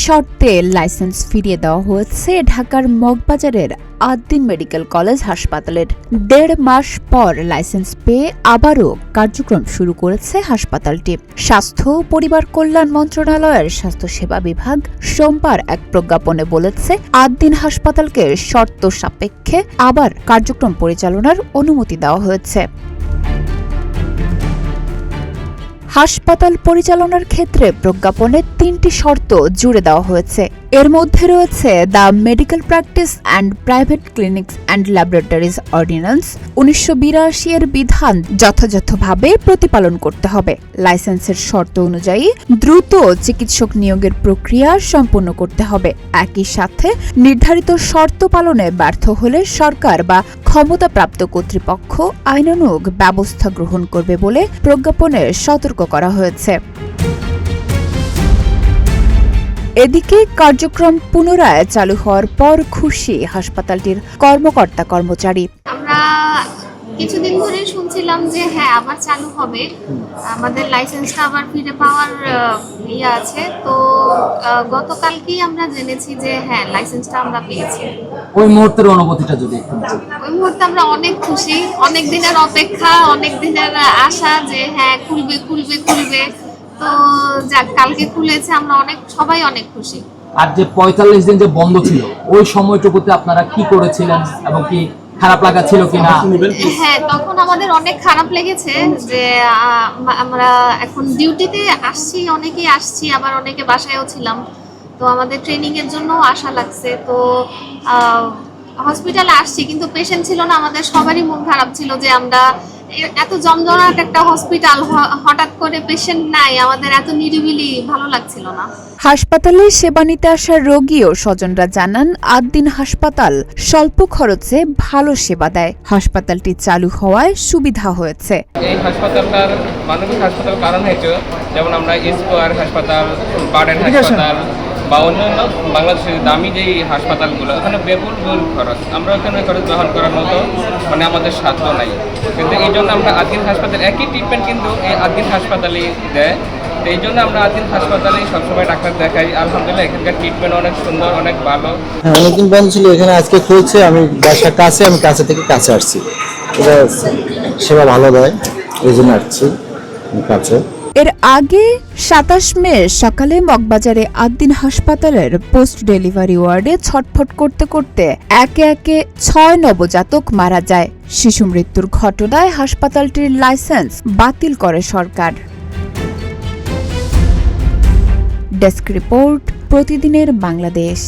শর্তে লাইসেন্স ফিরিয়ে দেওয়া হয়েছে ঢাকার মগবাজারের আদ্দিন মেডিকেল কলেজ হাসপাতালের। ১.৫ মাস পর লাইসেন্স পেয়ে আবারও কার্যক্রম শুরু করেছে হাসপাতালটি। স্বাস্থ্য ও পরিবার কল্যাণ মন্ত্রণালয়ের স্বাস্থ্যসেবা বিভাগ সোমবার এক প্রজ্ঞাপনে বলেছে, আদ্দিন হাসপাতালকে শর্ত সাপেক্ষে আবার কার্যক্রম পরিচালনার অনুমতি দেওয়া হয়েছে। হাসপাতাল পরিচালনার ক্ষেত্রে প্রজ্ঞাপনে ৩টি শর্ত জুড়ে দেওয়া হয়েছে। এর মধ্যে রয়েছে the medical practice and private clinics and laboratories ordinance ১৯৮২ এর বিধান যথাযথভাবে প্রতিপালন করতে হবে। লাইসেন্সের শর্ত অনুযায়ী দ্রুত চিকিৎসক নিয়োগের প্রক্রিয়া সম্পন্ন করতে হবে। একই সাথে নির্ধারিত শর্ত পালনে ব্যর্থ হলে সরকার বা ক্ষমতাপ্রাপ্ত কর্তৃপক্ষ আইনানুগ ব্যবস্থা গ্রহণ করবে বলে প্রজ্ঞাপনে সতর্ক করা হয়েছে। এদিকে কার্যক্রম পুনরায় চালু হওয়ার পর খুশি হাসপাতালটির কর্মকর্তা কর্মচারী। আমরা কিছুদিন ধরে শুনছিলাম যে হ্যাঁ আবার চালু হবে, আমাদের লাইসেন্সটা আবার ফিরে পাওয়ার ইয়ে আছে। তো গতকালকেই আমরা জেনেছি যে হ্যাঁ লাইসেন্সটা আমরা পেয়েছি। ওই মুহূর্তের অনুভূতিটা যদি একটু। ওই মুহূর্তে আমরা অনেক খুশি, অনেক দিনের অপেক্ষা, অনেক দিনের আশা যে হ্যাঁ খুলবে খুলবে খুলবে। তো যাক, কালকে খুলেছে, আমরা সবাই অনেক খুশি। আর যে ৪৫ দিন যে বন্ধ ছিল ওই সময়টুকুতে আপনারা কি করেছিলেন এবং কি খারাপ লাগা ছিল কিনা? হ্যাঁ, তখন আমাদের অনেক খারাপ লেগেছে যে আমরা এখন ডিউটিতে আসছি, অনেকেই আসছি, আবার অনেকে বাসায়ও ছিলাম। তো আমাদের ট্রেনিং এর জন্য আশা লাগছে। তো হসপিটালে আসছি কিন্তু পেশেন্ট ছিল না, আমাদের সবারই মন খারাপ ছিল যে আমরা এত জমজমাট একটা হসপিটাল, হঠাৎ করে পেশেন্ট নাই, আমাদের এত নিরিবিলি ভালো লাগছিল না। হাসপাতালে সেবা নিতে আসা রোগী ও স্বজনরা জানান, আদ্দিন হাসপাতাল স্বল্প খরচে ভালো সেবা দেয়। হাসপাতালটি চালু হওয়ায় সুবিধা হয়েছে। এই হাসপাতালটার মানবিক হাসপাতাল কারণ হয়েছে, যেমন আমরা স্কোয়ার হাসপাতাল, বার্ডেন হাসপাতাল বা অন্যান্য বাংলাদেশের দামি যেই হাসপাতালগুলো, ওখানে বেগুল খরচ, আমরা ওখানে খরচ বহন করার মতো আমাদের সাধ্য নাই। কিন্তু এই জন্য আমরা আদ্দিন হাসপাতাল একই ট্রিটমেন্ট কিন্তু এই আদ্দিন হাসপাতালেই দেয়। তো এই জন্য আমরা আদ্দিন হাসপাতালেই সবসময় ডাক্তার দেখাই। আলহামদুলিল্লাহ এখানকার ট্রিটমেন্ট অনেক সুন্দর, অনেক ভালো। হ্যাঁ, অনেকদিন বন্ধ ছিল, এখানে আজকে খুলছে। আমি বাসার কাছে, আমি কাছে থেকে কাছে আসছি, এটা সেবা ভালো দেয়, এই জন্য আসছি কাছে। এর আগে ২৭ মে সকালে মগবাজারে আদ্দিন হাসপাতালের পোস্ট ডেলিভারি ওয়ার্ডে ছটফট করতে করতে একে একে ৬ নবজাতক মারা যায়। শিশু মৃত্যুর ঘটনায় হাসপাতালটির লাইসেন্স বাতিল করে সরকার। ডেস্ক রিপোর্ট, প্রতিদিনের বাংলাদেশ।